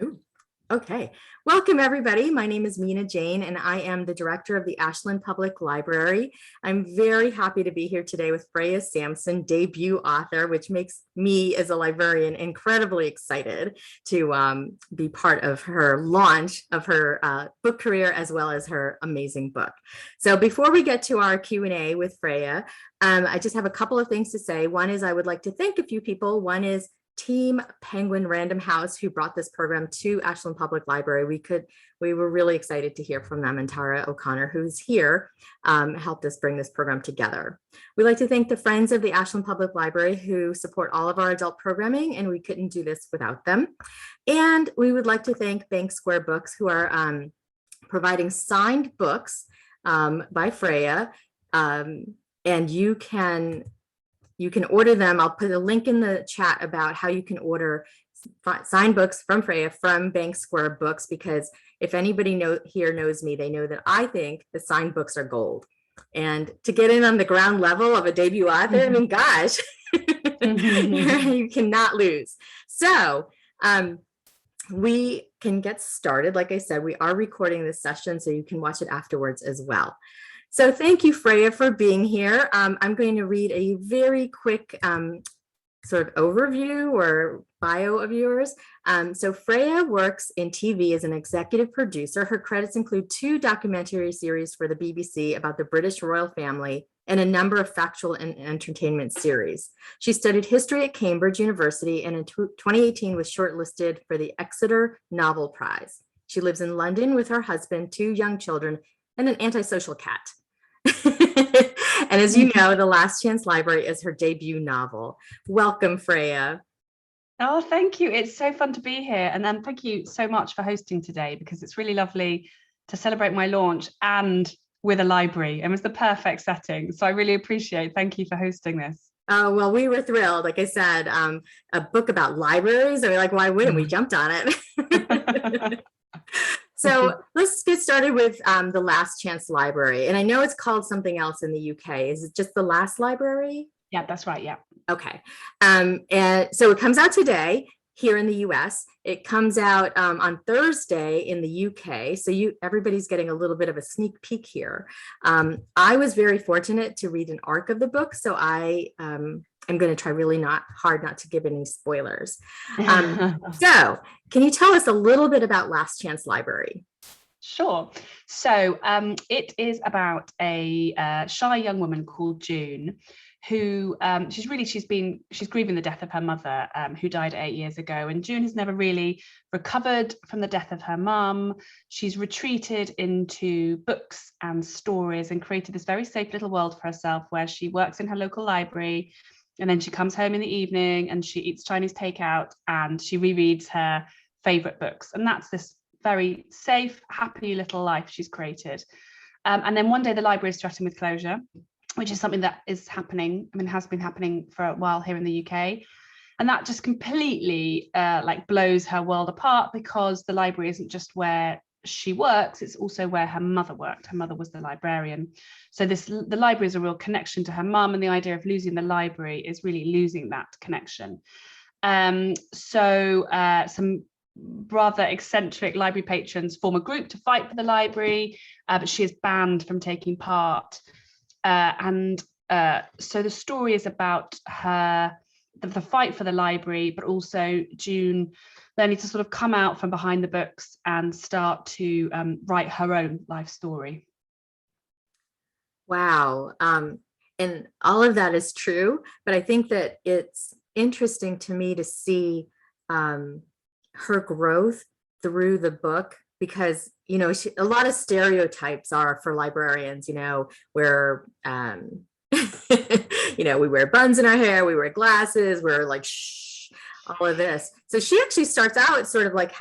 Ooh, okay. Welcome, everybody. My name is Mina Jane, and I am the director of the Ashland Public Library. I'm very happy to be here today with Freya Sampson, debut author, which makes me as a librarian incredibly excited to be part of her launch of her book career, as well as her amazing book. So before we get to our Q&A with Freya, I just have a couple of things to say. One is I would like to thank a few people. One is Team Penguin Random House, who brought this program to Ashland Public Library. We were really excited to hear from them, and Tara O'Connor, who's here, helped us bring this program together. We'd like to thank the Friends of the Ashland Public Library who support all of our adult programming, and we couldn't do this without them. And we would like to thank Bank Square Books, who are providing signed books by Freya, and you can order them. I'll put a link in the chat about how you can order signed books from Freya from Bank Square Books, because if anybody here knows me, they know that I think the signed books are gold. And to get in on the ground level of a debut author, I mean, gosh, you cannot lose. So we can get started. Like I said, we are recording this session, so you can watch it afterwards as well. So thank you, Freya, for being here. I'm going to read a very quick sort of overview or bio of yours. So Freya works in TV as an executive producer. Her credits include 2 documentary series for the BBC about the British royal family and a number of factual and entertainment series. She studied history at Cambridge University and in 2018 was shortlisted for the Exeter Novel Prize. She lives in London with her husband, 2 young children, and an antisocial cat. And as you know, The Last Chance Library is her debut novel. Welcome, Freya. Oh, thank you. It's so fun to be here. And then thank you so much for hosting today, because it's really lovely to celebrate my launch and with a library. It was the perfect setting. So I really appreciate. Thank you for hosting this. Oh, well, we were thrilled. Like I said, a book about libraries. And we're like, why wouldn't we? Jumped on it. So let's get started with The Last Chance Library. And I know it's called something else in the UK. Is it just The Last Library? Yeah, that's right. Yeah. Okay. And so it comes out today here in the US. It comes out on Thursday in the UK. So everybody's getting a little bit of a sneak peek here. I was very fortunate to read an arc of the book. So I'm going to try really hard not to give any spoilers. So can you tell us a little bit about Last Chance Library? Sure. So it is about a shy young woman called June, who she's grieving the death of her mother, who died 8 years ago. And June has never really recovered from the death of her mum. She's retreated into books and stories and created this very safe little world for herself, where she works in her local library. And then she comes home in the evening and she eats Chinese takeout and she rereads her favorite books. And that's this very safe, happy little life she's created. And then one day the library is threatened with closure, which is something that is happening. I mean, has been happening for a while here in the UK. And that just completely blows her world apart, because the library isn't just where she works, it's also where her mother worked. Her mother was the librarian. So the library is a real connection to her mum, and the idea of losing the library is really losing that connection. So some rather eccentric library patrons form a group to fight for the library, but she is banned from taking part. So the story is about the fight for the library, but also June learning to sort of come out from behind the books and start to write her own life story. Wow. And all of that is true, but I think that it's interesting to me to see her growth through the book, because, you know, a lot of stereotypes are for librarians, you know, where, you know, we wear buns in our hair, we wear glasses, we're like, shh, all of this. So she actually starts out sort of like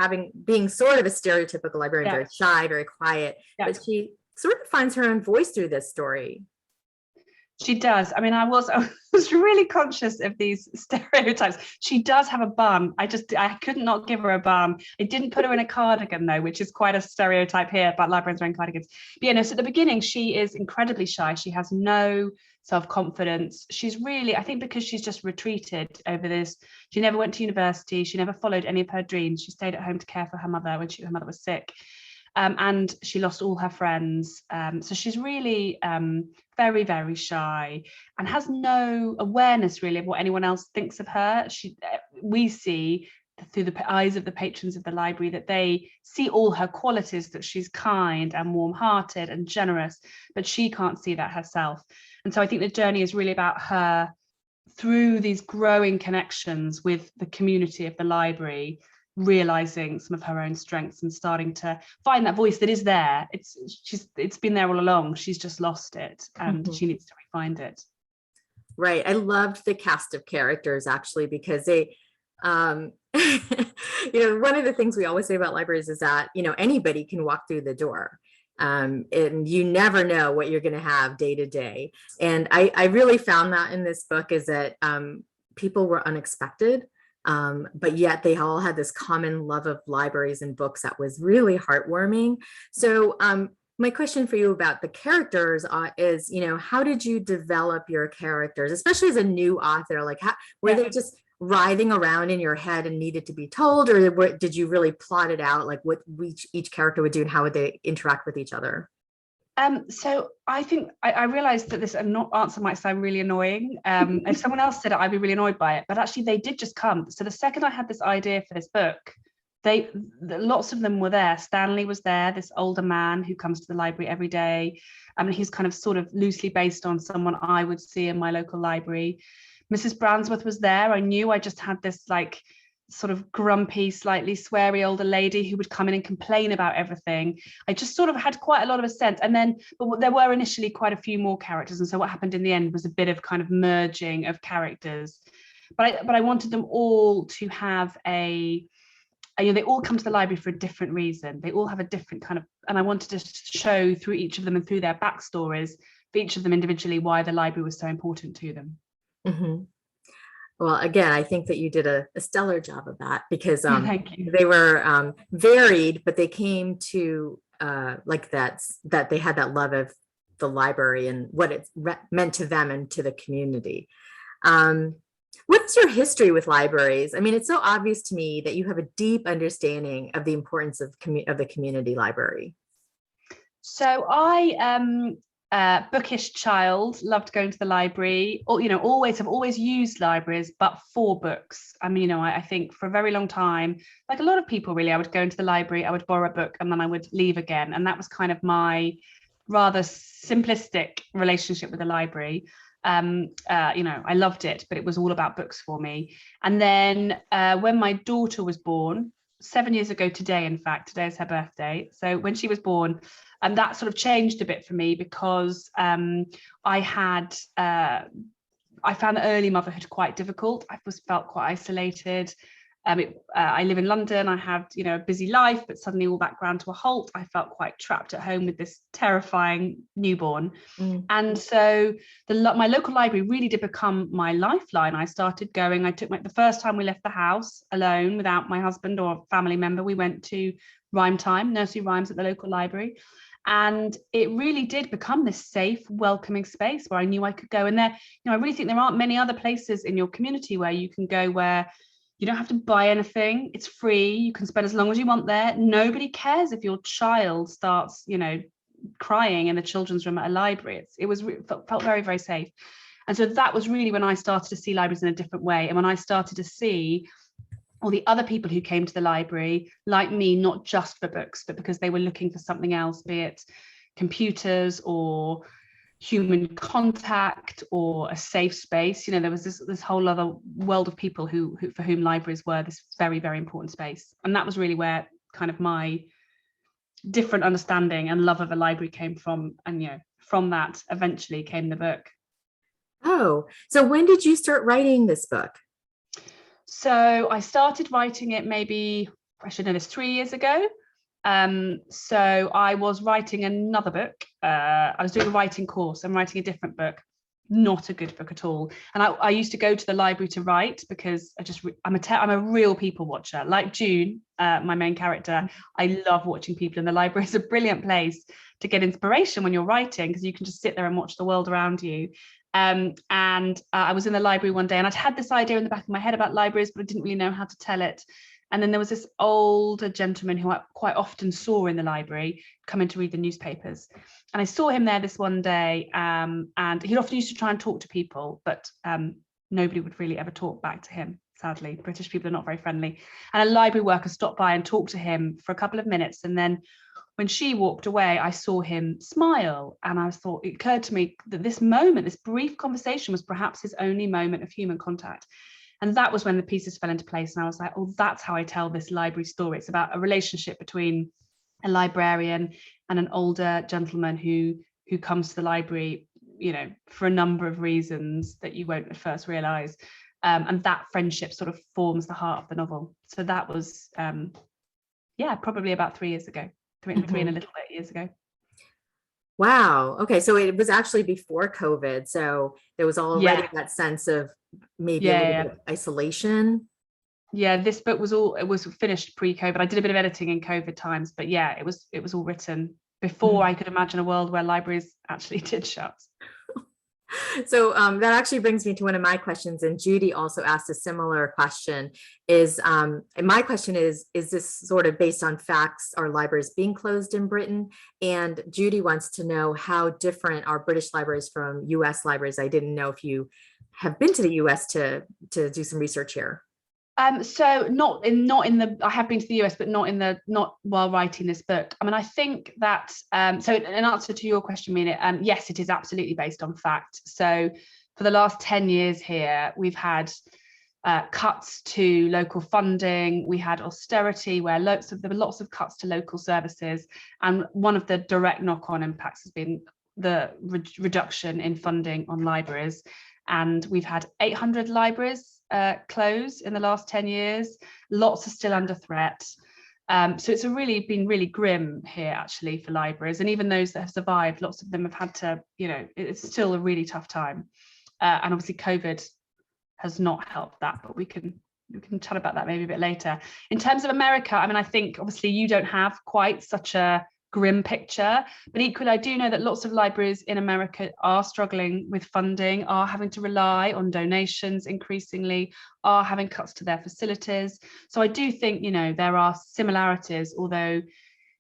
being sort of a stereotypical librarian, very shy, very quiet, but she sort of finds her own voice through this story. She does. I mean, I was really conscious of these stereotypes. She does have a bum. I could not give her a bum. I didn't put her in a cardigan, though, which is quite a stereotype here about librarians wearing cardigans. But, you know, so at the beginning, she is incredibly shy. She has no self-confidence. She's really, I think because she's just retreated over this, she never went to university, she never followed any of her dreams, she stayed at home to care for her mother when her mother was sick. And she lost all her friends. So she's really very, very shy and has no awareness really of what anyone else thinks of her. We see through the eyes of the patrons of the library that they see all her qualities, that she's kind and warm-hearted and generous, but she can't see that herself. And so I think the journey is really about her through these growing connections with the community of the library, realizing some of her own strengths and starting to find that voice that is there. It's been there all along. She's just lost it, and she needs to find it. Right. I loved the cast of characters actually, because they one of the things we always say about libraries is that anybody can walk through the door, and you never know what you're going to have day to day. And I really found that in this book is that people were unexpected. But yet they all had this common love of libraries and books that was really heartwarming. So my question for you about the characters is, how did you develop your characters, especially as a new author? Like, were they just writhing around in your head and needed to be told, or did you really plot it out, like what each character would do and how would they interact with each other? So I think I realized that this answer might sound really annoying. If someone else said it, I'd be really annoyed by it. But actually, they did just come. So the second I had this idea for this book, lots of them were there. Stanley was there, this older man who comes to the library every day. He's kind of sort of loosely based on someone I would see in my local library. Mrs. Bransworth was there. I knew I just had this like sort of grumpy, slightly sweary older lady who would come in and complain about everything. I just sort of had quite a lot of a sense. And then, but there were initially quite a few more characters. And so what happened in the end was a bit of kind of merging of characters. But I wanted them all to have they all come to the library for a different reason. They all have a different kind of, and I wanted to show through each of them and through their backstories for each of them individually why the library was so important to them. Mm-hmm. Well, again, I think that you did a stellar job of that, because Thank you. they were varied, but they came to like that they had that love of the library and what it meant to them and to the community. What's your history with libraries? I mean, it's so obvious to me that you have a deep understanding of the importance of the community library. So I bookish child, loved going to the library, or have always used libraries, but for books. I mean, I think for a very long time, like a lot of people really, I would go into the library, I would borrow a book, and then I would leave again. And that was kind of my rather simplistic relationship with the library. I loved it, but it was all about books for me. And then when my daughter was born, 7 years ago today, in fact, today is her birthday. So when she was born, and that sort of changed a bit for me, because I found early motherhood quite difficult. I felt quite isolated. I live in London. I had, a busy life, but suddenly all that ground to a halt. I felt quite trapped at home with this terrifying newborn. And so my local library really did become my lifeline. I started going. I took the first time we left the house alone without my husband or family member, we went to rhyme time, nursery rhymes at the local library. And it really did become this safe, welcoming space where I knew I could go. And there, I really think there aren't many other places in your community where you can go where you don't have to buy anything. It's free. You can spend as long as you want there. Nobody cares if your child starts, crying in the children's room at a library. It felt very, very safe. And so that was really when I started to see libraries in a different way. And when I started to see all the other people who came to the library, like me, not just for books, but because they were looking for something else, be it computers or human contact or a safe space. There was this whole other world of people who for whom libraries were this very, very important space. And that was really where kind of my different understanding and love of a library came from. And from that eventually came the book. Oh, so when did you start writing this book? So I started writing it maybe, I should know this, 3 years ago. So I was writing another book. I was doing a writing course. I'm writing a different book, not a good book at all. And I used to go to the library to write because I'm a real people watcher. Like June, my main character, I love watching people in the library. It's a brilliant place to get inspiration when you're writing, because you can just sit there and watch the world around you. And I was in the library one day, and I'd had this idea in the back of my head about libraries, but I didn't really know how to tell it. And then there was this older gentleman who I quite often saw in the library come in to read the newspapers. And I saw him there this one day, and he often used to try and talk to people, but nobody would really ever talk back to him. Sadly, British people are not very friendly. And a library worker stopped by and talked to him for a couple of minutes. And then when she walked away, I saw him smile. And I thought, it occurred to me that this moment, this brief conversation, was perhaps his only moment of human contact. And that was when the pieces fell into place. And I was like, oh, that's how I tell this library story. It's about a relationship between a librarian and an older gentleman who comes to the library, you know, for a number of reasons that you won't at first realize. And that friendship sort of forms the heart of the novel. So that was, probably about 3 years ago, three and a little bit years ago. Wow. Okay. So it was actually before COVID. So there was already that sense of maybe a little bit of isolation. Yeah, this book was finished pre-COVID. I did a bit of editing in COVID times, but yeah, it was all written before I could imagine a world where libraries actually did shut. So that actually brings me to one of my questions, and Judy also asked a similar question. My question is this sort of based on facts? Are libraries being closed in Britain? And Judy wants to know how different are British libraries from US libraries. I didn't know if you have been to the US to do some research here. So I have been to the US, but not while writing this book. I mean, I think that, so in answer to your question, Mina, yes, it is absolutely based on fact. So for the last 10 years here, we've had cuts to local funding. We had austerity where there were lots of cuts to local services. And one of the direct knock-on impacts has been the reduction in funding on libraries. And we've had 800 libraries close in the last 10 years. Lots are still under threat. So it's been really grim here actually for libraries. And even those that have survived, lots of them have had to, it's still a really tough time. And obviously COVID has not helped that, but we can chat about that maybe a bit later. In terms of America, I mean, I think obviously you don't have quite such a grim picture, but equally I do know that lots of libraries in America are struggling with funding, are having to rely on donations increasingly, are having cuts to their facilities. So I do think, there are similarities, although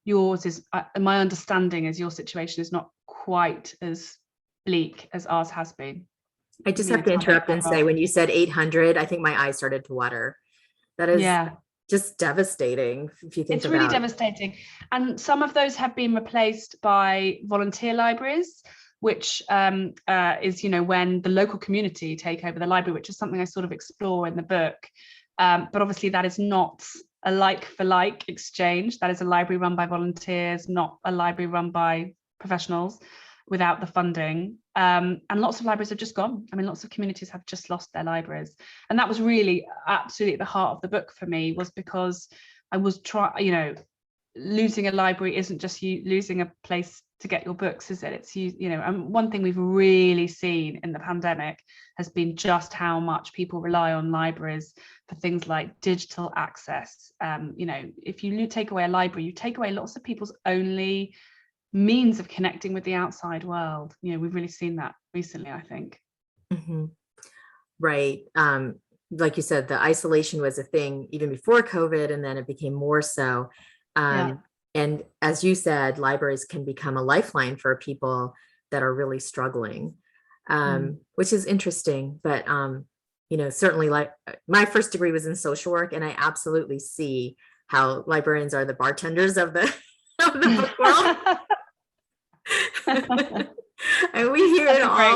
yours is, my understanding is your situation is not quite as bleak as ours has been. I just have to interrupt and say, when you said 800, I think my eyes started to water. That is just devastating if you think it's really devastating. And some of those have been replaced by volunteer libraries, which is, when the local community take over the library, which is something I sort of explore in the book. But obviously that is not a like for like exchange. That is a library run by volunteers, not a library run by professionals without the funding. And lots of libraries have just gone. I mean, lots of communities have just lost their libraries. And that was really absolutely at the heart of the book for me, was because I was losing a library isn't just you losing a place to get your books, is it? It's and one thing we've really seen in the pandemic has been just how much people rely on libraries for things like digital access. If you take away a library, you take away lots of people's only means of connecting with the outside world. We've really seen that recently, I think. Right. Like you said, the isolation was a thing even before COVID, and then it became more so. And as you said, libraries can become a lifeline for people that are really struggling, which is interesting. But certainly, like my first degree was in social work, and I absolutely see how librarians are the bartenders of the book world. And we hear it all. I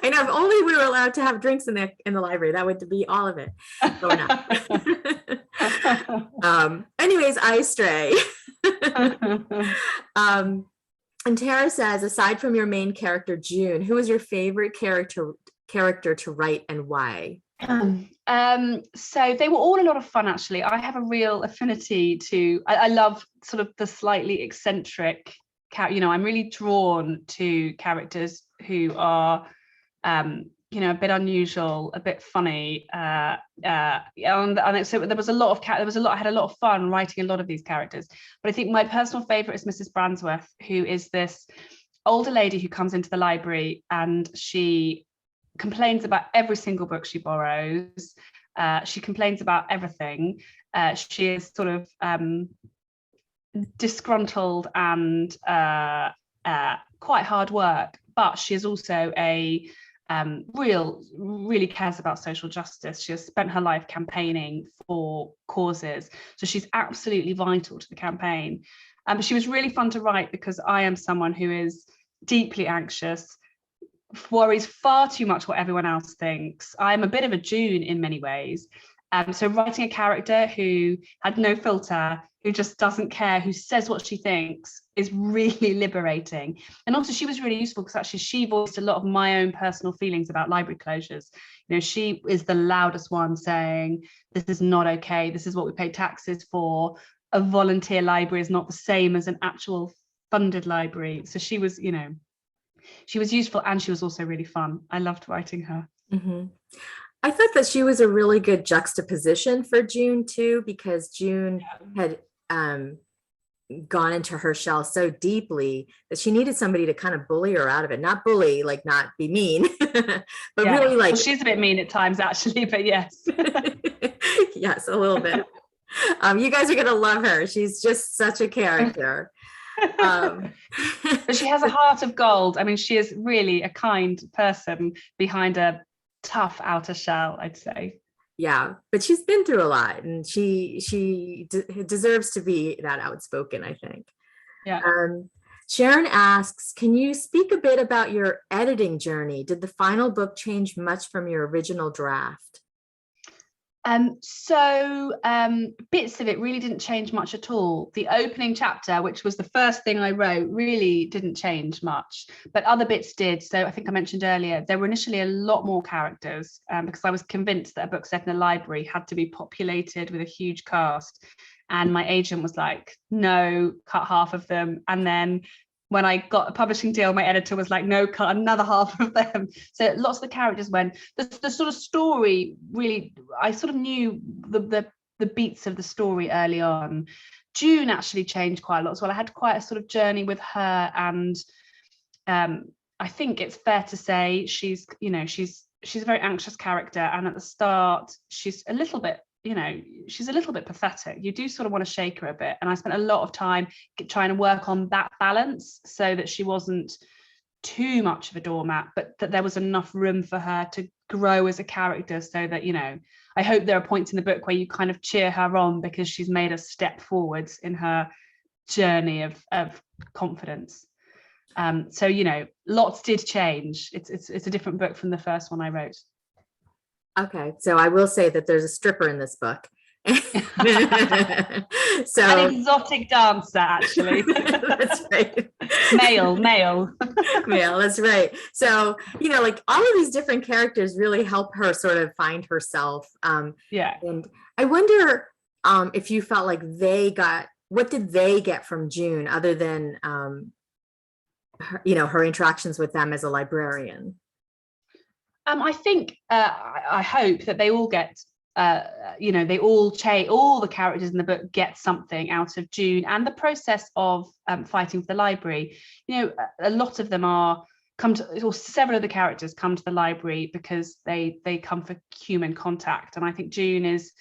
know, if only we were allowed to have drinks in the library, that would be all of it. But we're not. Anyways, I stray. And Tara says, aside from your main character June, who is your favorite character to write and why? So they were all a lot of fun, actually. I have a real affinity I love sort of the slightly eccentric I'm really drawn to characters who are a bit unusual, a bit funny, and so there was a lot of I had a lot of fun writing a lot of these characters. But I think my personal favorite is Mrs. Bransworth, who is this older lady who comes into the library, and she complains about every single book she borrows. She complains about everything. She is sort of disgruntled and quite hard work, but she is also a really cares about social justice. She has spent her life campaigning for causes, so she's absolutely vital to the campaign. But she was really fun to write because I am someone who is deeply anxious, worries far too much what everyone else thinks. I'm a bit of a June in many ways. So writing a character who had no filter, who just doesn't care, who says what she thinks, is really liberating. And also she was really useful because actually she voiced a lot of my own personal feelings about library closures. You know, she is the loudest one saying, this is not okay, this is what we pay taxes for. A volunteer library is not the same as an actual funded library. So she was, you know, she was useful, and she was also really fun. I loved writing her. Mm-hmm. I thought that she was a really good juxtaposition for June too, because June had gone into her shell so deeply that she needed somebody to kind of bully her out of it. Not bully, like not be mean, but really like. Well, she's a bit mean at times, actually, but yes. Yes, a little bit. You guys are gonna love her. She's just such a character. But she has a heart of gold. I mean, she is really a kind person behind a tough outer shell, I'd say. Yeah, but she's been through a lot, and she deserves to be that outspoken, I think. Yeah. Sharon asks, can you speak a bit about your editing journey? Did the final book change much from your original draft? Bits of it really didn't change much at all. The opening chapter, which was the first thing I wrote, really didn't change much, but other bits did. So I think I mentioned earlier, there were initially a lot more characters because I was convinced that a book set in a library had to be populated with a huge cast. And my agent was like, no, cut half of them. And then when I got a publishing deal, my editor was like, no, cut another half of them. So lots of the characters went, the sort of story really, I sort of knew the beats of the story early on. June actually changed quite a lot as well. I had quite a sort of journey with her, and I think it's fair to say she's a very anxious character, and at the start she's a little bit, she's a little bit pathetic. You do sort of want to shake her a bit. And I spent a lot of time trying to work on that balance so that she wasn't too much of a doormat, but that there was enough room for her to grow as a character, so that, I hope there are points in the book where you kind of cheer her on because she's made a step forwards in her journey of confidence. So, lots did change. It's a different book from the first one I wrote. Okay, so I will say that there's a stripper in this book. So an exotic dancer, actually. That's right. Male. That's right. So, like all of these different characters really help her sort of find herself. Yeah. And I wonder if you felt like what did they get from June other than, her interactions with them as a librarian? I think, I hope that they all get, they all all the characters in the book get something out of June and the process of fighting for the library. A lot of them several of the characters come to the library because they come for human contact. And I think June is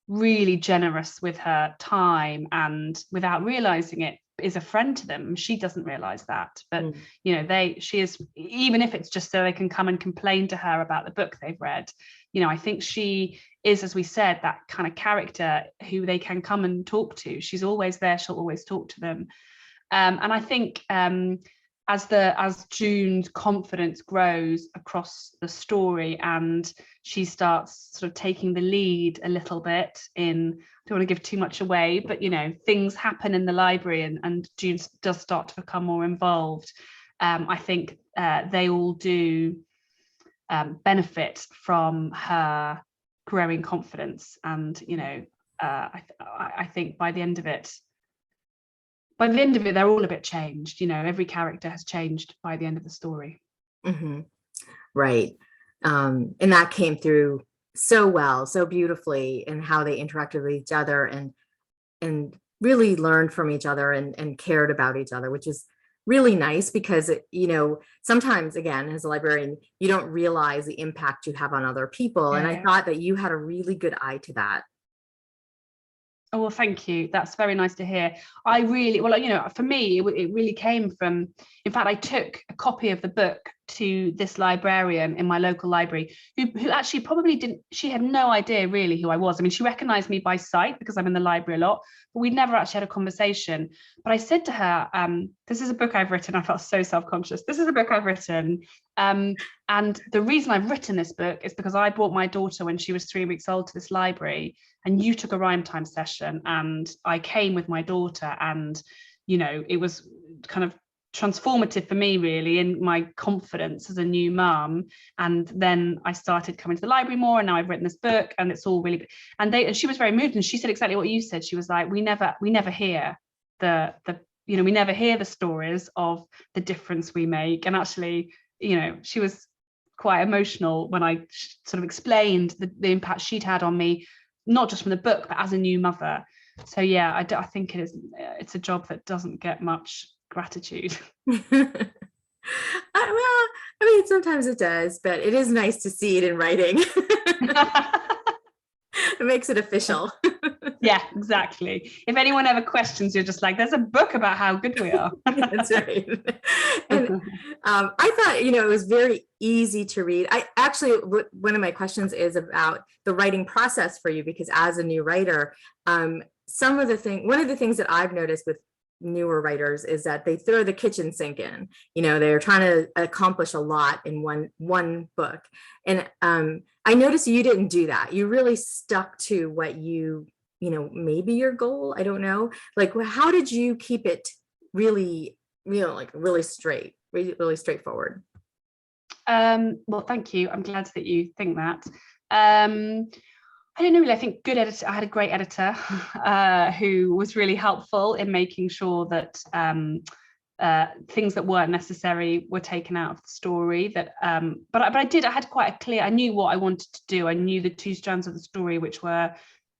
really generous with her time, and without realizing it, is a friend to them. She doesn't realize that, but she is, even if it's just so they can come and complain to her about the book they've read. I think she is, as we said, that kind of character who they can come and talk to. She's always there, she'll always talk to them. And I think as June's confidence grows across the story, and she starts sort of taking the lead a little bit in, I don't want to give too much away, but things happen in the library, and June does start to become more involved. I think they all do benefit from her growing confidence, and I think by the end of it, they're all a bit changed. Every character has changed by the end of the story. Mm-hmm. Right. And that came through so well, so beautifully, in how they interacted with each other and really learned from each other and cared about each other, which is really nice because, sometimes, again, as a librarian, you don't realize the impact you have on other people. And I Yeah. thought that you had a really good eye to that. Oh, well, thank you. That's very nice to hear. I really, well, for me, it really came from, in fact, I took a copy of the book to this librarian in my local library who actually probably didn't, she had no idea really who I was. I mean, she recognized me by sight because I'm in the library a lot, but we'd never actually had a conversation. But I said to her, this is a book I've written. I felt so self-conscious. This is a book I've written. And the reason I've written this book is because I brought my daughter when she was 3 weeks old to this library, and you took a rhyme time session, and I came with my daughter, and it was kind of transformative for me really in my confidence as a new mum. And then I started coming to the library more, and now I've written this book, and it's all really good. And she was very moved, and she said exactly what you said. She was like, we never hear we never hear the stories of the difference we make. And actually, she was quite emotional when I sort of explained the impact she'd had on me, not just from the book, but as a new mother. So yeah, I think it's a job that doesn't get much gratitude. Well, I mean, sometimes it does, but it is nice to see it in writing. It makes it official. Yeah, exactly. If anyone ever questions, you're just like, there's a book about how good we are. That's right. And I thought, it was very easy to read. I actually, one of my questions is about the writing process for you, because as a new writer, one of the things that I've noticed with newer writers is that they throw the kitchen sink in. They're trying to accomplish a lot in one book. And I noticed you didn't do that. You really stuck to what maybe your goal, I don't know. Like, how did you keep it really, really straight, really straightforward? Well, thank you. I'm glad that you think that. I don't know really. I think good editor. I had a great editor who was really helpful in making sure that things that weren't necessary were taken out of the story. But I had quite a clear. I knew what I wanted to do. I knew the two strands of the story, which were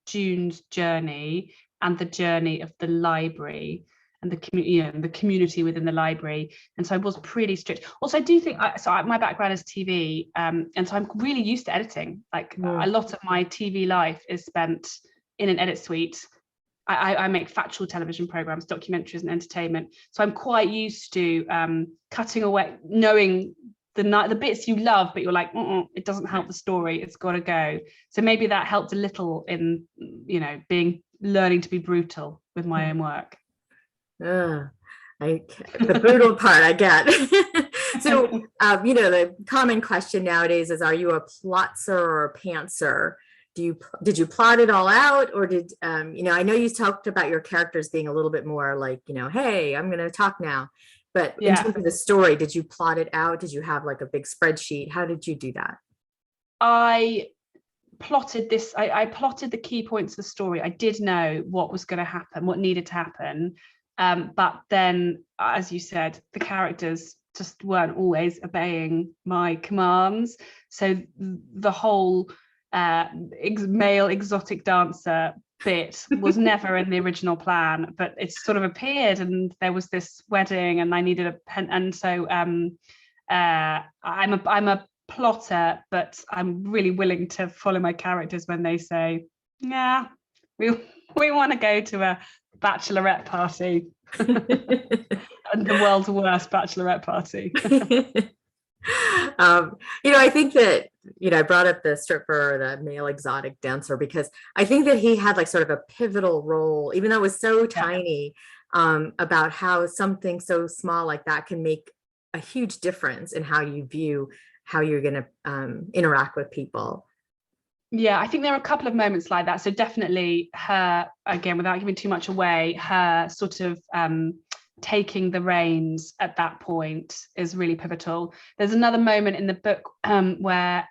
June's journey and the journey of the library and the community within the library. And so I was pretty strict. Also, I do think my background is TV, and so I'm really used to editing. Like a lot of my TV life is spent in an edit suite. I make factual television programs, documentaries, and entertainment. So I'm quite used to cutting away, knowing the bits you love, but you're like, it doesn't help the story. It's got to go. So maybe that helped a little in, learning to be brutal with my own work. The brutal part I get. So, the common question nowadays is, are you a plotzer or a pantser? Did you plot it all out, or did, I know you talked about your characters being a little bit more like, hey, I'm going to talk now. But in terms of the story, did you plot it out? Did you have like a big spreadsheet? How did you do that? I plotted this. I plotted the key points of the story. I did know what was going to happen, what needed to happen. But then, as you said, the characters just weren't always obeying my commands. So the whole male exotic dancer bit was never in the original plan, but it sort of appeared, and there was this wedding, and I needed a pen, and so I'm a plotter, but I'm really willing to follow my characters when they say, yeah, we want to go to a bachelorette party. And the world's worst bachelorette party. I think that, I brought up the stripper, the male exotic dancer, because I think that he had like sort of a pivotal role, even though it was so tiny, about how something so small like that can make a huge difference in how you view how you're going to interact with people. Yeah, I think there are a couple of moments like that. So definitely her, again, without giving too much away, her sort of taking the reins at that point is really pivotal. There's another moment in the book where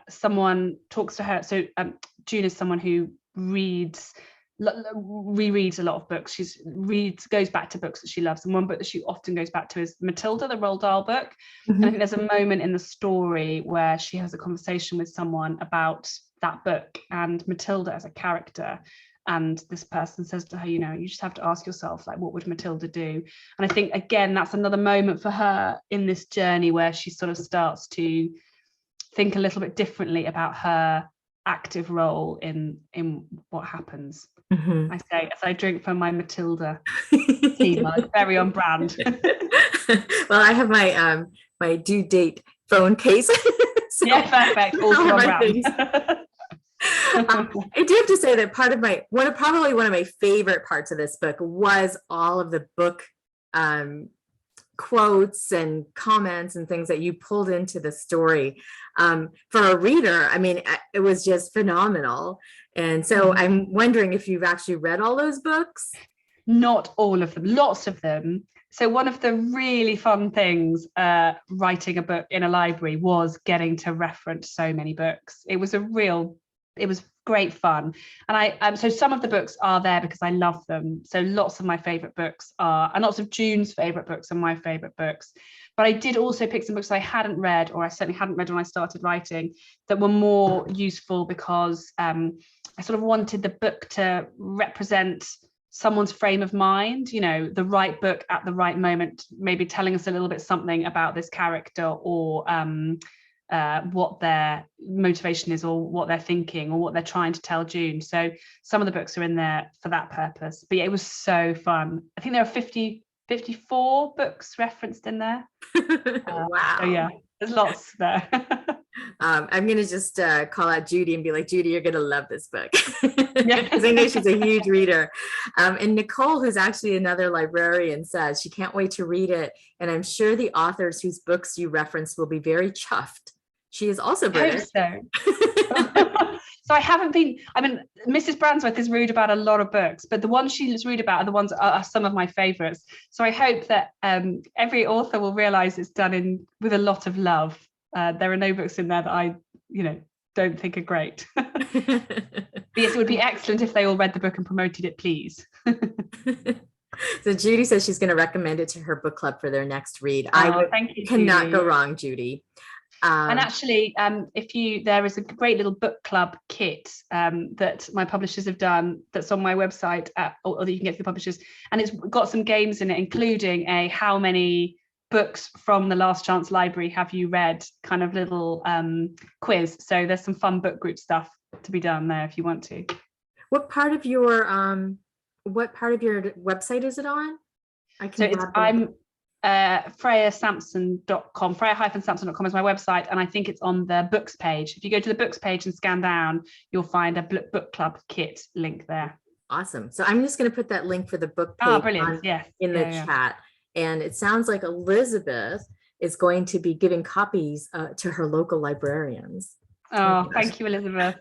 someone talks to her. So June is someone who rereads a lot of books. Goes back to books that she loves, and one book that she often goes back to is Matilda, the Roald Dahl book. And I think there's a moment in the story where she has a conversation with someone about that book and Matilda as a character. and this person says to her, you know, you just have to ask yourself, like, what would Matilda do? And I think, again, that's another moment for her in this journey where she sort of starts to think a little bit differently about her active role in what happens. I say as I drink from my Matilda tea mug, very on brand. Well, I have my my due date phone case. So yeah, perfect. Also on brand. I do have to say that part of probably one of my favorite parts of this book was all of the book quotes and comments and things that you pulled into the story. For a reader, I mean, it was just phenomenal. And so I'm wondering if you've actually read all those books. Not all of them, lots of them. So one of the really fun things writing a book in a library was getting to reference so many books. It was great fun. And so some of the books are there because I love them. So lots of my favorite books are, and lots of June's favorite books are my favorite books. But I did also pick some books I hadn't read, or I certainly hadn't read when I started writing, that were more useful because I sort of wanted the book to represent someone's frame of mind, you know, the right book at the right moment, maybe telling us a little bit something about this character, or what their motivation is, or what they're thinking, or what they're trying to tell June. So some of the books are in there for that purpose. But yeah, it was so fun. I think there are 54 books referenced in there. Wow. So yeah, there's lots there. I'm going to just call out Judy and be like, Judy, you're going to love this book. Because I know she's a huge reader. And Nicole, who's actually another librarian, says she can't wait to read it. And I'm sure the authors whose books you referenced will be very chuffed. She is also British. I hope so. So I haven't been, I mean, Mrs. Bransworth is rude about a lot of books, but the ones she's rude about are the ones are some of my favorites. So I hope that every author will realize it's done with a lot of love. There are no books in there that I, you know, don't think are great. But yes, it would be excellent if they all read the book and promoted it, please. So Judy says she's going to recommend it to her book club for their next read. Thank you, cannot Judy. go wrong, Judy. And actually, there is a great little book club kit that my publishers have done that's on my website, or that you can get to the publishers, and it's got some games in it, including a how many books from the Last Chance Library have you read kind of little quiz. So there's some fun book group stuff to be done there if you want to. What part of your website is it on? I'm freyasampson.com. freya-sampson.com is my website, and I think it's on the books page. If you go to the books page and scan down, you'll find a book club kit link there. Awesome. So I'm just going to put that link for the book page in the chat. And it sounds like Elizabeth is going to be giving copies to her local librarians. Oh, thank you, Elizabeth.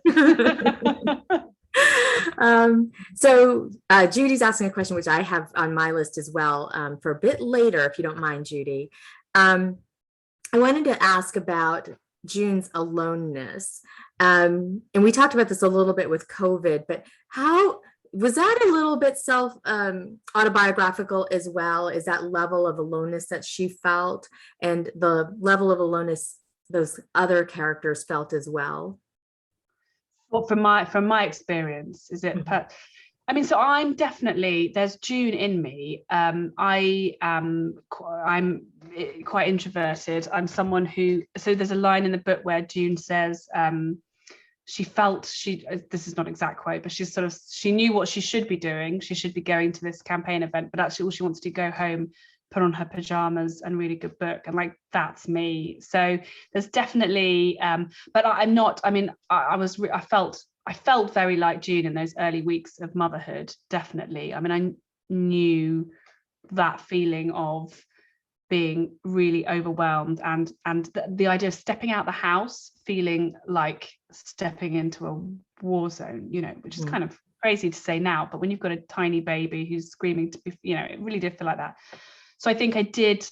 So Judy's asking a question, which I have on my list as well, for a bit later, if you don't mind, Judy. I wanted to ask about June's aloneness. And we talked about this a little bit with COVID, but how was that a little bit autobiographical as well? Is that level of aloneness that she felt, and the level of aloneness those other characters felt as well? Well, from my experience, is it? I mean, so I'm definitely, there's June in me. I'm quite introverted. I'm someone who, so there's a line in the book where June says this is not exact quote, but she knew what she should be doing. She should be going to this campaign event, but actually all she wants to go home, put on her pajamas and read a good book. And like, that's me. So there's definitely, but I'm not, I mean, I felt very like June in those early weeks of motherhood, definitely. I mean, I knew that feeling of being really overwhelmed, and the idea of stepping out the house feeling like stepping into a war zone, you know, which is kind of crazy to say now, but when you've got a tiny baby who's screaming to be, you know, it really did feel like that. So I think I did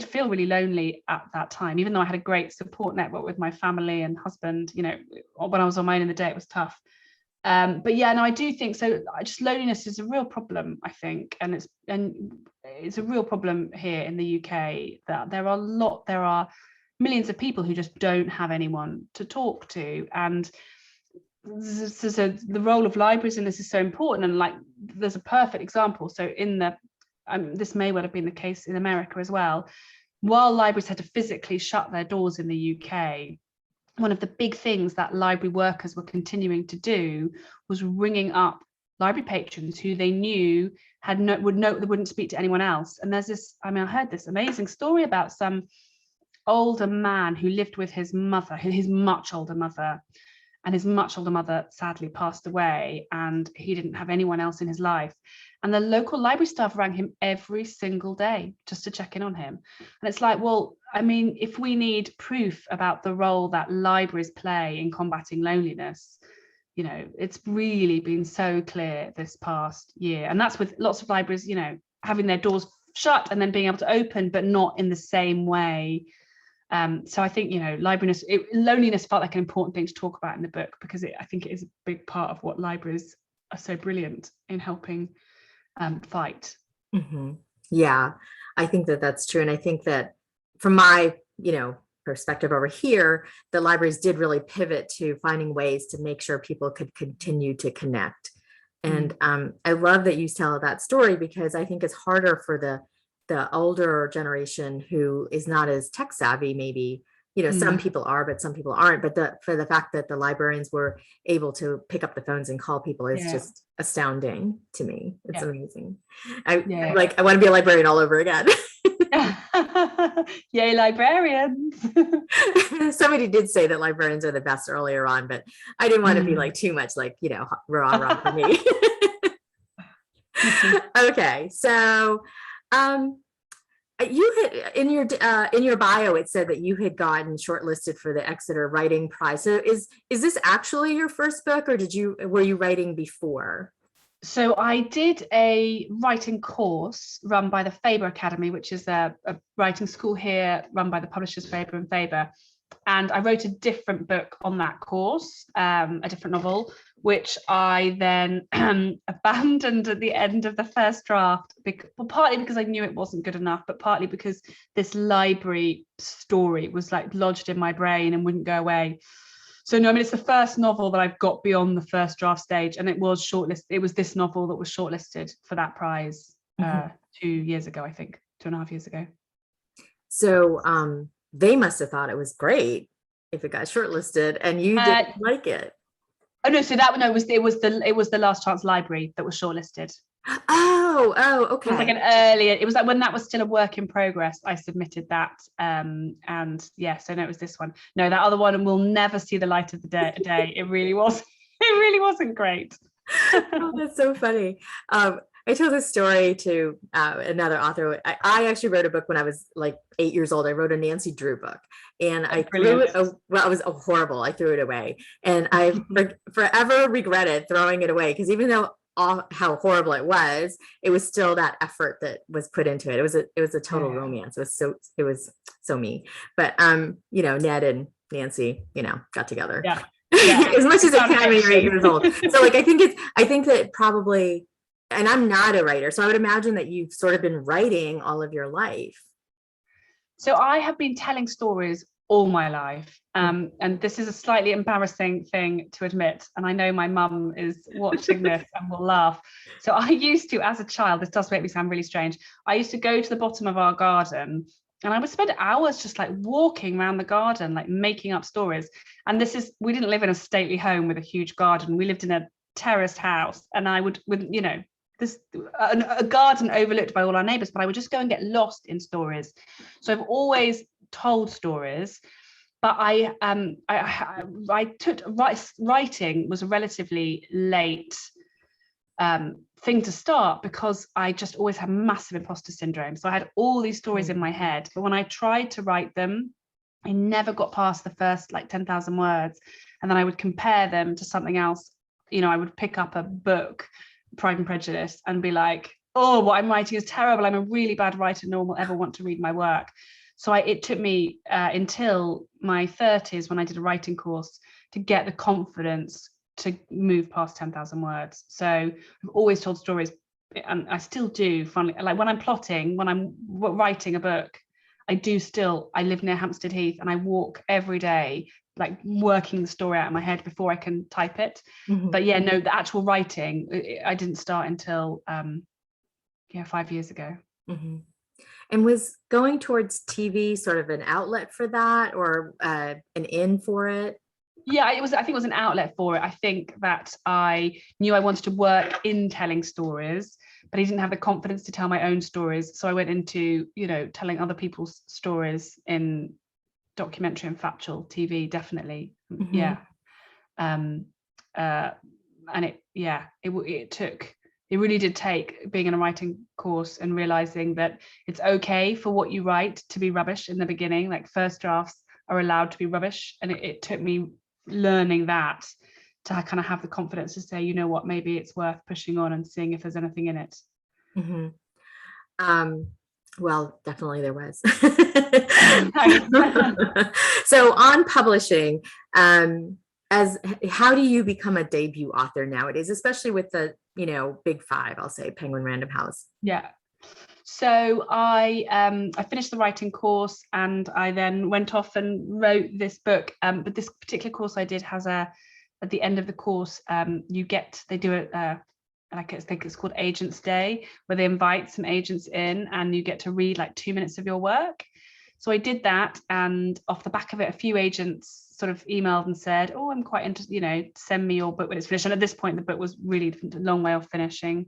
feel really lonely at that time, even though I had a great support network with my family and husband. You know, when I was on my own in the day, it was tough. But yeah, no, I do think so. Just loneliness is a real problem, I think, and it's a real problem here in the UK, that there are millions of people who just don't have anyone to talk to. And so the role of libraries in this is so important, and like there's a perfect example. So in the this may well have been the case in America as well. While libraries had to physically shut their doors in the UK, one of the big things that library workers were continuing to do was ringing up library patrons who they knew wouldn't speak to anyone else. And there's this, I heard this amazing story about some older man who lived with his mother, his much older mother, and his much older mother sadly passed away, and he didn't have anyone else in his life. And the local library staff rang him every single day just to check in on him. And it's like, well, if we need proof about the role that libraries play in combating loneliness, it's really been so clear this past year. And that's with lots of libraries, having their doors shut and then being able to open, but not in the same way. So I think, loneliness felt like an important thing to talk about in the book, because I think it is a big part of what libraries are so brilliant in helping fight. Mm-hmm. Yeah, I think that that's true. And I think that from my, perspective over here, the libraries did really pivot to finding ways to make sure people could continue to connect. And I love that you tell that story, because I think it's harder for the older generation who is not as tech savvy, maybe, some people are, but some people aren't. But for the fact that the librarians were able to pick up the phones and call people is just astounding to me. It's amazing. I want to be a librarian all over again. Yay, librarians. Somebody did say that librarians are the best earlier on, but I didn't want to be like too much like, rah for me. Okay, so you had in your bio, it said that you had gotten shortlisted for the Exeter Writing Prize. So is this actually your first book, or were you writing before? So I did a writing course run by the Faber Academy, which is a writing school here run by the publishers Faber and Faber. And I wrote a different book on that course, a different novel, which I then abandoned at the end of the first draft, partly because I knew it wasn't good enough, but partly because this library story was like lodged in my brain and wouldn't go away. So no, it's the first novel that I've got beyond the first draft stage, and it was shortlisted. It was this novel that was shortlisted for that prize 2 years ago, I think, 2.5 years ago. So they must have thought it was great if it got shortlisted, and you didn't like it. Oh no, so it was the Last Chance Library that was shortlisted. Oh, okay. It was like it was like when that was still a work in progress, I submitted that. And so no, it was this one. No, that other one will never see the light of the day. It really wasn't great. Oh, that's so funny. I told this story to another author. I actually wrote a book when I was like 8 years old. I wrote a Nancy Drew book, and I threw it. It was horrible. I threw it away, and I forever regretted throwing it away, because even though how horrible it was still that effort that was put into it. It was a total romance. It was so me. But Ned and Nancy, got together. Yeah. As much as it can when you're 8 years old. So like I think that probably, and I'm not a writer, so I would imagine that you've sort of been writing all of your life. So I have been telling stories all my life. And this is a slightly embarrassing thing to admit. And I know my mum is watching this and will laugh. So I used to, as a child, this does make me sound really strange. I used to go to the bottom of our garden, and I would spend hours just like walking around the garden, like making up stories. And we didn't live in a stately home with a huge garden. We lived in a terraced house, and I would, a garden overlooked by all our neighbors, but I would just go and get lost in stories. So I've always told stories, but writing was a relatively late thing to start, because I just always had massive imposter syndrome. So I had all these stories in my head, but when I tried to write them, I never got past the first like 10,000 words, and then I would compare them to something else. I would pick up a book, Pride and Prejudice, and be like, oh, what I'm writing is terrible. I'm a really bad writer. No one will ever want to read my work. So it took me until my 30s, when I did a writing course, to get the confidence to move past 10,000 words. So I've always told stories, and I still do. Funny, like when I'm plotting, when I'm writing a book, I live near Hampstead Heath, and I walk every day like working the story out in my head before I can type it. Mhm. But yeah, no, the actual writing, I didn't start until 5 years ago. Mhm. And was going towards TV sort of an outlet for that, or an in for it? Yeah, I think it was an outlet for it. I think that I knew I wanted to work in telling stories, but I didn't have the confidence to tell my own stories. So I went into, telling other people's stories in documentary and factual TV, definitely. Mhm. Yeah. And it really did take being in a writing course and realizing that it's okay for what you write to be rubbish in the beginning. Like first drafts are allowed to be rubbish. And it took me learning that to kind of have the confidence to say, you know what, maybe it's worth pushing on and seeing if there's anything in it. Mhm. Well, definitely there was. So on publishing, as how do you become a debut author nowadays, especially with the big five, I'll say Penguin Random House? Yeah. So I finished the writing course and I then went off and wrote this book. But this particular course I did has at the end of the course, they do it I think it's called Agents Day, where they invite some agents in and you get to read like 2 minutes of your work. So I did that, and off the back of it, a few agents sort of emailed and said, oh, I'm quite interested, send me your book when it's finished. And at this point, the book was really a long way off finishing.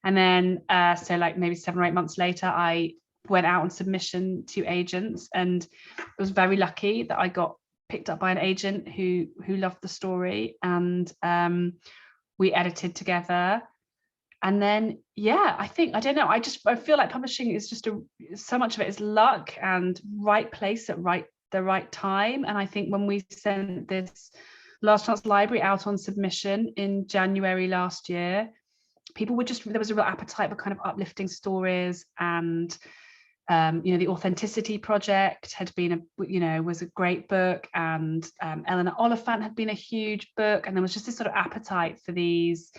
And then, so like maybe 7 or 8 months later, I went out on submission to agents, and I was very lucky that I got picked up by an agent who loved the story, and we edited together. And then, I feel like publishing is just so much of it is luck and right place at the right time. And I think when we sent this Last Chance Library out on submission in January last year, there was a real appetite for kind of uplifting stories, and the Authenticity Project was a great book, and Eleanor Oliphant had been a huge book, and there was just this sort of appetite for these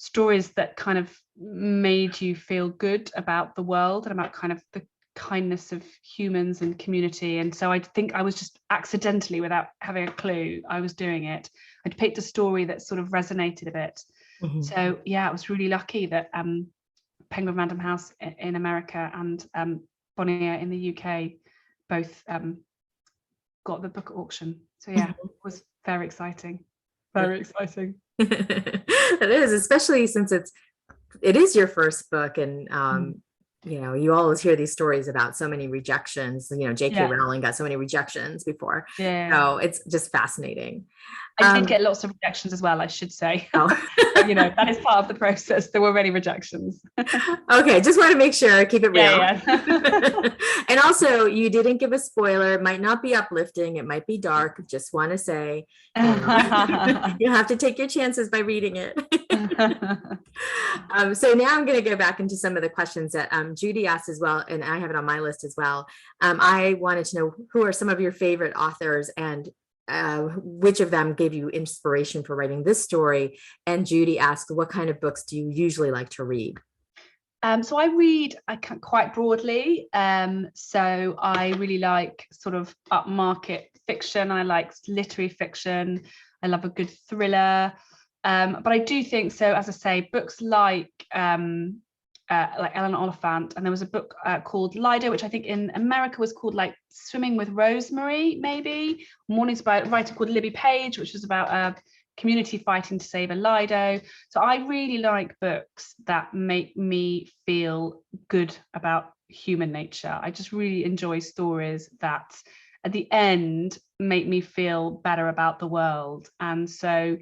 stories that kind of made you feel good about the world and about kind of the kindness of humans and community. And so I think I was just accidentally, without having a clue I was doing it, I'd picked a story that sort of resonated a bit. Mm-hmm. So I was really lucky that Penguin Random House in America and Bonnier in the UK both got the book at auction. So it was very exciting. Very exciting. It is, especially since it is your first book, and you always hear these stories about so many rejections. J.K. Rowling got so many rejections before. So it's just fascinating. I did get lots of rejections as well, I should say. Oh. That is part of the process. There were many rejections. Okay, just want to make sure, keep it real. Yeah. And also, you didn't give a spoiler. It might not be uplifting. It might be dark. Just want to say, you have to take your chances by reading it. So now I'm going to go back into some of the questions that Judy asked as well, and I have it on my list as well. I wanted to know, who are some of your favorite authors, and which of them gave you inspiration for writing this story? And Judy asked, what kind of books do you usually like to read? So I read quite broadly. So I really like sort of upmarket fiction. I like literary fiction. I love a good thriller. But I do think, so as I say, books like Eleanor Oliphant, and there was a book called Lido, which I think in America was called like Swimming with Rosemary, maybe. Mornings by a writer called Libby Page, which was about a community fighting to save a Lido. So I really like books that make me feel good about human nature. I just really enjoy stories that at the end make me feel better about the world. And so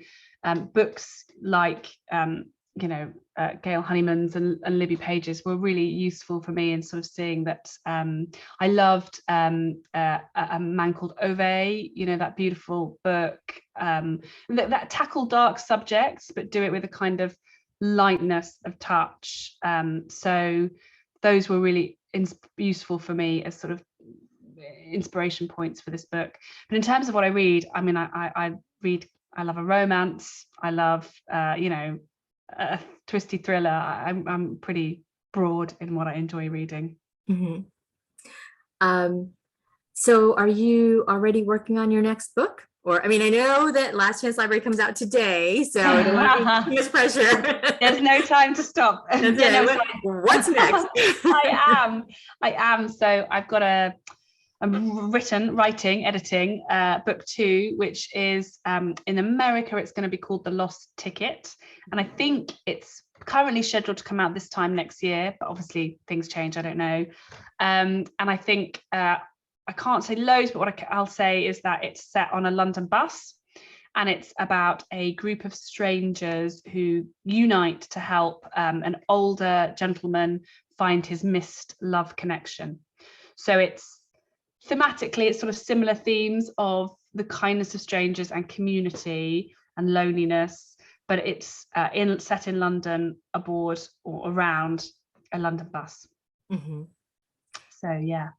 books like Gail Honeyman's and Libby Page's were really useful for me in sort of seeing that. I loved a Man Called Ove, that beautiful book that tackled dark subjects but do it with a kind of lightness of touch. So those were really useful for me as sort of inspiration points for this book. But in terms of what I read, I mean, I love a romance. I love a twisty thriller. I'm pretty broad in what I enjoy reading. Mm-hmm. So are you already working on your next book, Or, I mean, I know that Last Chance Library comes out today, so I don't want to be too much pressure. There's no time to stop. That's Yeah, it. What's next? I am. So I've got I'm writing, editing book 2, which is in America, it's going to be called The Lost Ticket. And I think it's currently scheduled to come out this time next year, but obviously things change, I don't know. And I think I can't say loads, but what I'll say is that it's set on a London bus, and it's about a group of strangers who unite to help an older gentleman find his missed love connection. So it's thematically, it's sort of similar themes of the kindness of strangers and community and loneliness, but it's set in London aboard or around a London bus. Mm-hmm. So yeah,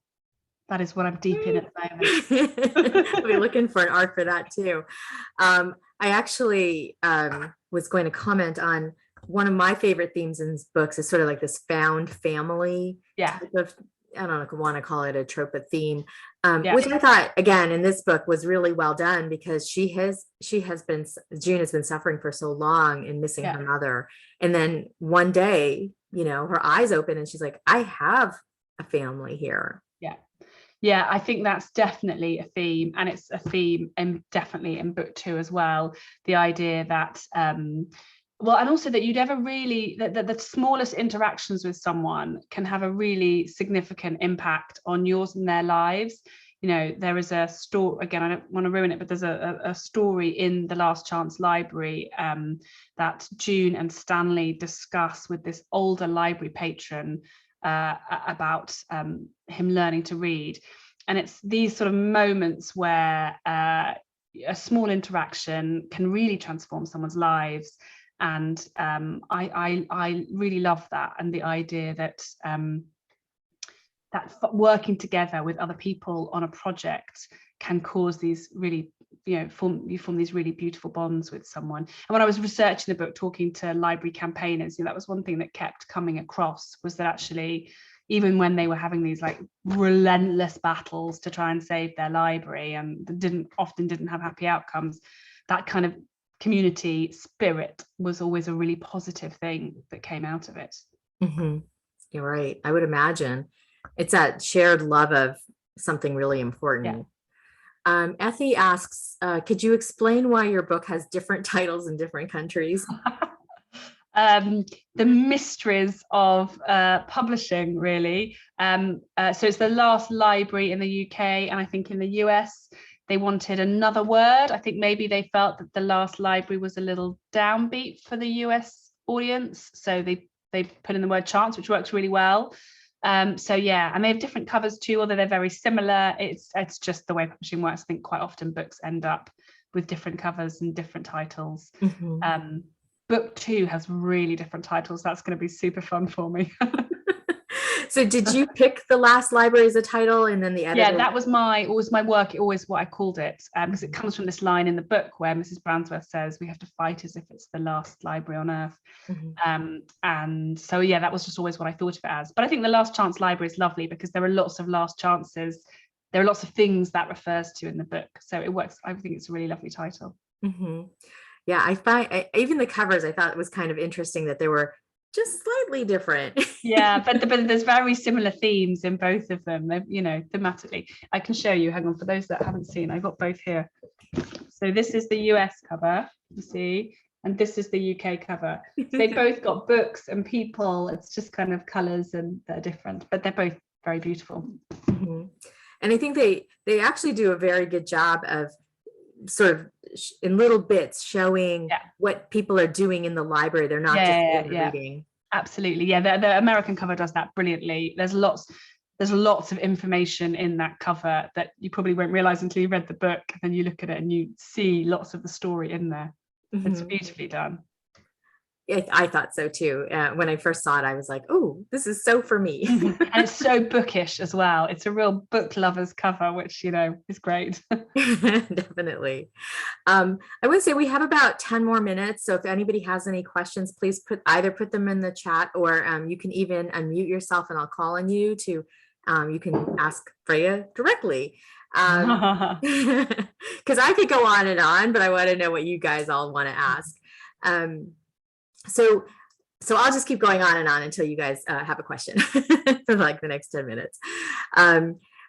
that is what I'm deep in at the moment. I'll be looking for an art for that too. I actually was going to comment on one of my favorite themes in books is sort of like this found family type of, I don't want to call it a trope, but theme, which I thought, again, in this book was really well done, because June has been suffering for so long and missing her mother. And then one day, her eyes open and she's like, I have a family here. Yeah, I think that's definitely a theme, and it's a theme definitely in book 2 as well. The idea that, and also that you'd ever really, that the smallest interactions with someone can have a really significant impact on yours and their lives. There is a story, again, I don't want to ruin it, but there's a story in the Last Chance Library that June and Stanley discuss with this older library patron about him learning to read. And it's these sort of moments where a small interaction can really transform someone's lives. And I really love that, and the idea that that working together with other people on a project can cause these really, you form these really beautiful bonds with someone. And when I was researching the book, talking to library campaigners, that was one thing that kept coming across, was that actually, even when they were having these like relentless battles to try and save their library, and often didn't have happy outcomes, that kind of community spirit was always a really positive thing that came out of it. Mm-hmm. You're right. I would imagine it's that shared love of something really important. Effie asks, could you explain why your book has different titles in different countries? The mysteries of publishing, really. So it's The Last Library in the UK, and I think in the US they wanted another word. I think maybe they felt that The Last Library was a little downbeat for the US audience, so they put in the word chance, which works really well. And they have different covers too, although they're very similar. It's just the way publishing works. I think quite often books end up with different covers and different titles. Mm-hmm. Book 2 has really different titles. That's going to be super fun for me. So did you pick The Last Library as a title, and then the editor? Yeah, that was my work, always what I called it, because it comes from this line in the book where Mrs. Bransworth says, we have to fight as if it's the last library on earth. Mm-hmm. And so, that was just always what I thought of it as. But I think The Last Chance Library is lovely because there are lots of last chances. There are lots of things that refers to in the book. So it works. I think it's a really lovely title. Mm-hmm. Yeah, I find even the covers, I thought it was kind of interesting that they were just slightly different. but there's very similar themes in both of them, thematically. I can show you, hang on, for those that haven't seen, I got both here. So this is the US cover, you see, and this is the UK cover. So they both got books and people. It's just kind of colors, and they're different, but they're both very beautiful. Mm-hmm. And I think they actually do a very good job of sort of in little bits showing what people are doing in the library. They're not just reading. Absolutely. The American cover does that brilliantly. There's lots of information in that cover that you probably won't realize until you read the book, and then you look at it and you see lots of the story in there. Mm-hmm. It's beautifully done. I thought so too. When I first saw it, I was like, oh, this is so for me. And it's so bookish as well. It's a real book lover's cover, which, is great. Definitely. I would say we have about 10 more minutes. So if anybody has any questions, please either put them in the chat, or you can even unmute yourself and I'll call on you to, you can ask Freya directly. Because I could go on and on, but I want to know what you guys all want to ask. Um, so I'll just keep going on and on until you guys have a question for like the next 10 minutes.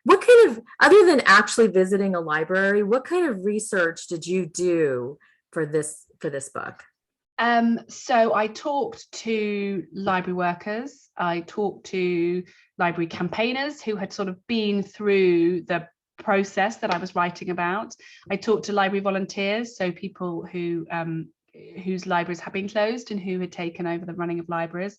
What kind of, other than actually visiting a library, what kind of research did you do for this book? So I talked to library workers, I talked to library campaigners who had sort of been through the process that I was writing about. I talked to library volunteers, so people who whose libraries had been closed and who had taken over the running of libraries.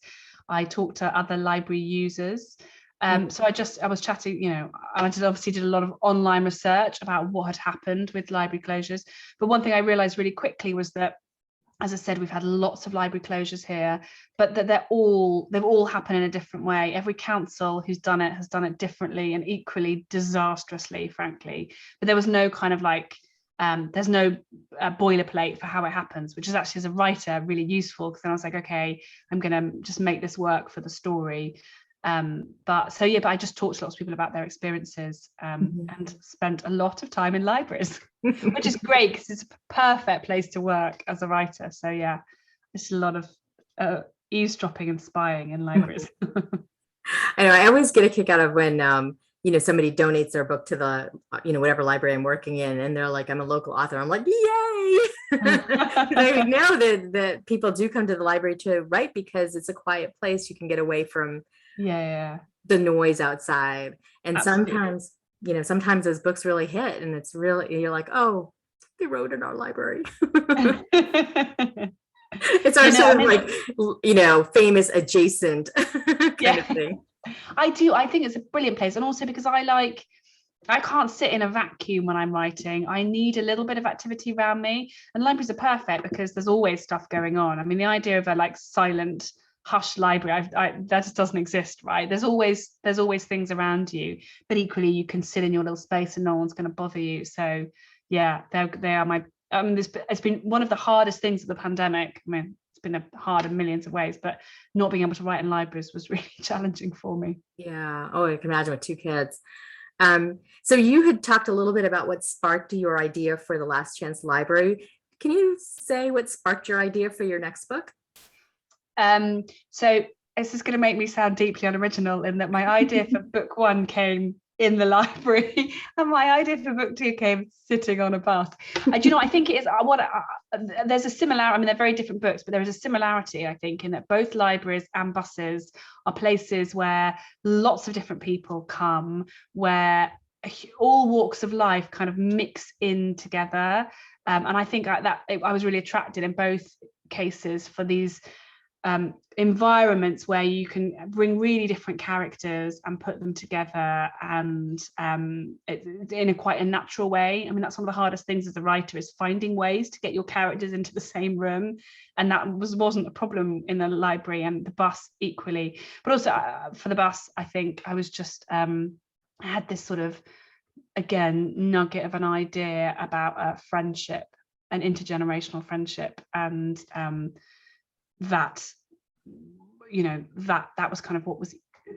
I talked to other library users. So I was chatting, you know, I obviously did a lot of online research about what had happened with library closures. But one thing I realized really quickly was that, as I said, we've had lots of library closures here, but that they've all happened in a different way. Every council who's done it has done it differently and equally disastrously, frankly. But there was no kind of like, there's no boilerplate for how it happens, which is actually, as a writer, really useful, because then I was like, okay, I'm going to just make this work for the story. But I just talked to lots of people about their experiences, and spent a lot of time in libraries, which is great because it's a perfect place to work as a writer. So yeah, it's a lot of eavesdropping and spying in libraries. I know, I always get a kick out of when somebody donates their book to the whatever library I'm working in, and they're like, I'm a local author. I'm like, yay. I know that people do come to the library to write because it's a quiet place. You can get away from the noise outside. And Absolutely. sometimes those books really hit, and it's really, you're like, oh, they wrote in our library. It's our sort of like famous adjacent kind of thing. I think it's a brilliant place, and also because I can't sit in a vacuum when I'm writing. I need a little bit of activity around me, and libraries are perfect because there's always stuff going on. I mean, the idea of a like silent hush library, that just doesn't exist, right? There's always things around you, but equally you can sit in your little space and no one's going to bother you. So yeah, they are my it's been one of the hardest things of the pandemic. I mean, it's been hard in millions of ways, but not being able to write in libraries was really challenging for me. Yeah. Oh, I can imagine with 2 kids. So you had talked a little bit about what sparked your idea for the Last Chance Library. Can you say what sparked your idea for your next book? So this is going to make me sound deeply unoriginal in that my idea for book 1 came in the library, and my idea for book 2 came sitting on a bus. I think it is there's a similarity. I mean, they're very different books, but there is a similarity, I think, in that both libraries and buses are places where lots of different people come, where all walks of life kind of mix in together. And I think that I was really attracted in both cases for these environments where you can bring really different characters and put them together, and in quite a natural way. I mean, that's one of the hardest things as a writer, is finding ways to get your characters into the same room, and that wasn't a problem in the library, and the bus equally. But also for the bus, I think I was just I had this sort of, again, nugget of an idea about friendship, an intergenerational friendship, and that was kind of what was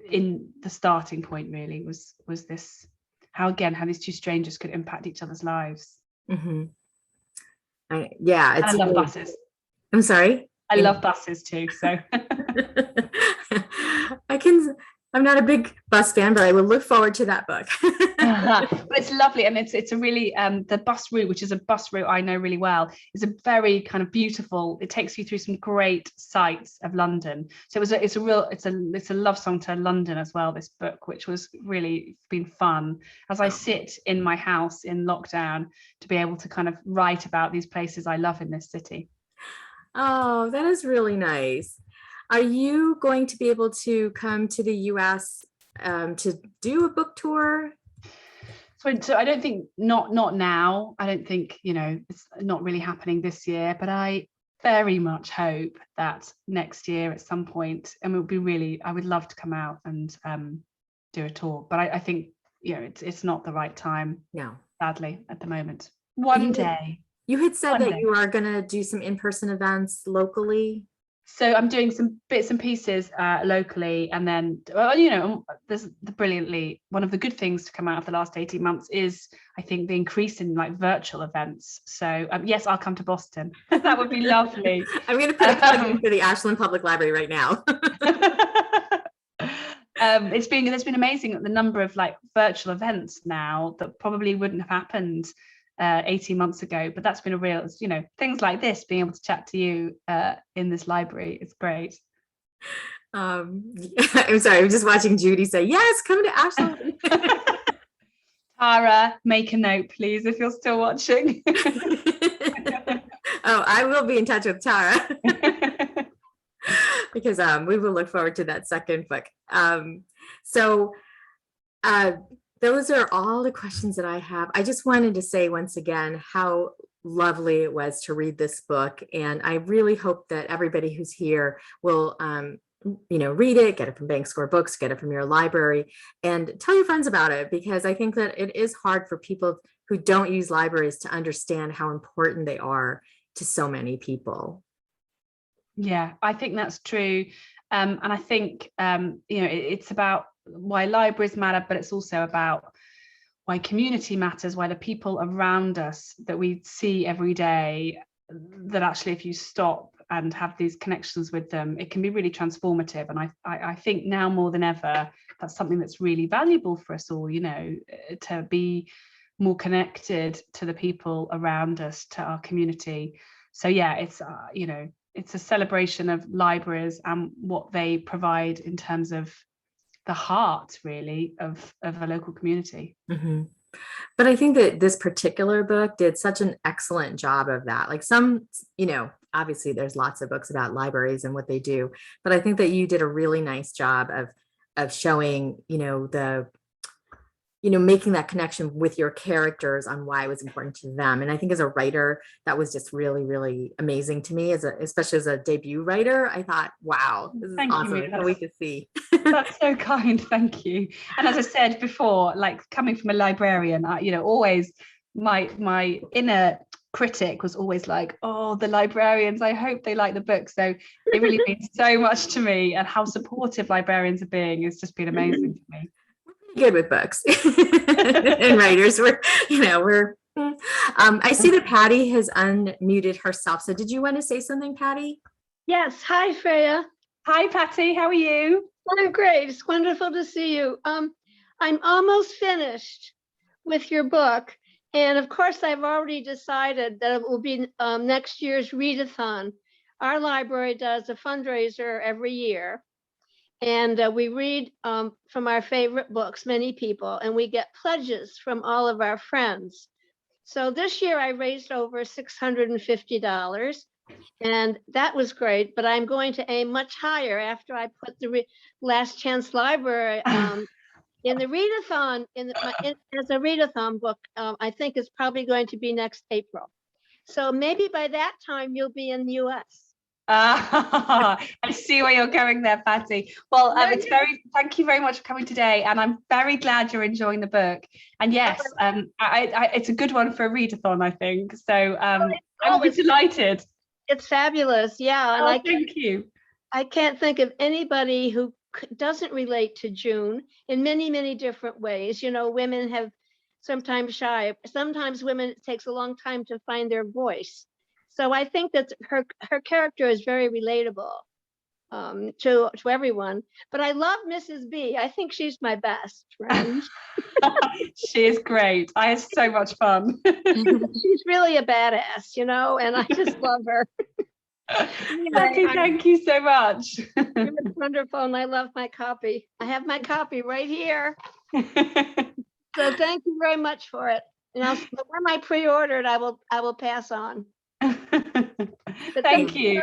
in the starting point, really, was this, how these 2 strangers could impact each other's lives. Mm-hmm. I love buses. I'm sorry? I love buses too, so I'm not a big bus fan, but I will look forward to that book. But it's lovely, and it's a really the bus route, which is a bus route I know really well, is a very kind of beautiful. It takes you through some great sights of London. So it's a love song to London as well, this book, which was really been fun as I sit in my house in lockdown to be able to kind of write about these places I love in this city. Oh, that is really nice. Are you going to be able to come to the US to do a book tour? So I don't think, not now. I don't think, it's not really happening this year, but I very much hope that next year at some point, and it would be really, I would love to come out and do a tour. But I think, it's not the right time. No, sadly, at the moment. One day. You had said that you are going to do some in-person events locally. So I'm doing some bits and pieces locally, and then, you know, there's one of the good things to come out of the last 18 months is, I think, the increase in like virtual events. So yes, I'll come to Boston. That would be lovely. I'm going to put a plug in for the Ashland Public Library right now. There's been amazing, the number of like virtual events now that probably wouldn't have happened 18 months ago, but that's been a real, you know, things like this, being able to chat to you in this library, it's great. I'm sorry, I'm just watching Judy say, yes, come to Ashland. Tara, make a note, please, if you're still watching. Oh, I will be in touch with Tara. Because we will look forward to that second book. Those are all the questions that I have. I just wanted to say once again how lovely it was to read this book, and I really hope that everybody who's here will read it, get it from Bank Score Books, get it from your library, and tell your friends about it, because I think that it is hard for people who don't use libraries to understand how important they are to so many people. Yeah, I think that's true. And I think, it's about why libraries matter, but it's also about why community matters, why the people around us that we see every day, that actually if you stop and have these connections with them, it can be really transformative. And I think now more than ever, that's something that's really valuable for us all, you know, to be more connected to the people around us, to our community. So yeah, it's a celebration of libraries and what they provide in terms of the heart, really, of a local community. Mm-hmm. But I think that this particular book did such an excellent job of that. Like obviously there's lots of books about libraries and what they do, but I think that you did a really nice job of showing, making that connection with your characters on why it was important to them. And I think as a writer, that was just really, really amazing to me, especially as a debut writer. I thought, wow, this is awesome. I can't wait to see. That's so kind, thank you. And as I said before, like coming from a librarian, always my inner critic was always like, oh, the librarians, I hope they like the book. So it really means so much to me, and how supportive librarians are being has just been amazing to me. Good with books and writers. I see that Patty has unmuted herself. So did you want to say something, Patty? Yes. Hi, Freya. Hi, Patty. How are you? I'm great. It's wonderful to see you. I'm almost finished with your book. And of course, I've already decided that it will be next year's readathon. Our library does a fundraiser every year. And we read from our favorite books, many people, and we get pledges from all of our friends. So this year I raised over $650, and that was great, but I'm going to aim much higher after I put the Last Chance Library in the readathon, as a readathon book. I think it's probably going to be next April. So maybe by that time you'll be in the US. I see where you're going there, Patty. Well, thank you very much for coming today, and I'm very glad you're enjoying the book. And yes, it's a good one for a readathon, I think. So I'll be delighted. It's fabulous, yeah. And thank you. I can't think of anybody who doesn't relate to June in many, many different ways. Women have sometimes shy. Sometimes women, it takes a long time to find their voice. So I think that her character is very relatable to everyone. But I love Mrs. B. I think she's my best friend. She is great. I had so much fun. She's really a badass, and I just love her. Anyway, thank you so much. It's wonderful, and I love my copy. I have my copy right here. So thank you very much for it. And when I pre-ordered, I will pass on. Thank you.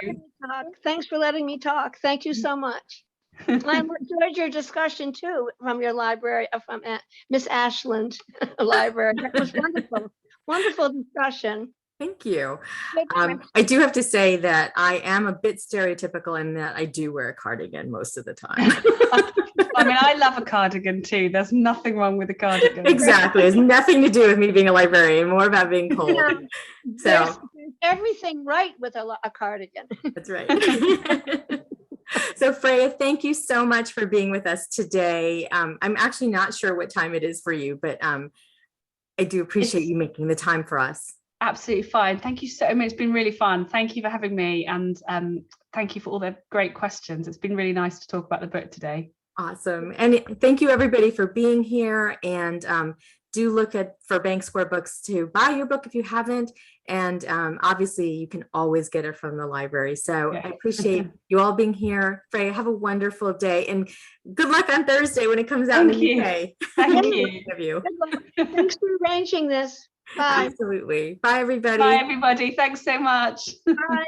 Thanks for letting me talk. Thank you so much. I enjoyed your discussion too from your library, from Miss Ashland Library. That was wonderful. Wonderful discussion. Thank you. I do have to say that I am a bit stereotypical in that I do wear a cardigan most of the time. I mean, I love a cardigan too. There's nothing wrong with a cardigan. Exactly. It's nothing to do with me being a librarian, more about being cold. So everything right with a cardigan. That's right. So Freya, thank you so much for being with us today. I'm actually not sure what time it is for you, but I do appreciate you making the time for us. Absolutely fine. Thank you so much. It's been really fun. Thank you for having me, and thank you for all the great questions. It's been really nice to talk about the book today. Awesome. And thank you everybody for being here, and do look for Bank Square Books to buy your book if you haven't. And obviously you can always get it from the library. So Yeah. I appreciate you all being here. Freya, have a wonderful day, and good luck on Thursday when it comes out in the UK. Thank you. Good luck. Thanks for arranging this. Bye. Absolutely. Bye, everybody. Bye, everybody. Thanks so much. Bye.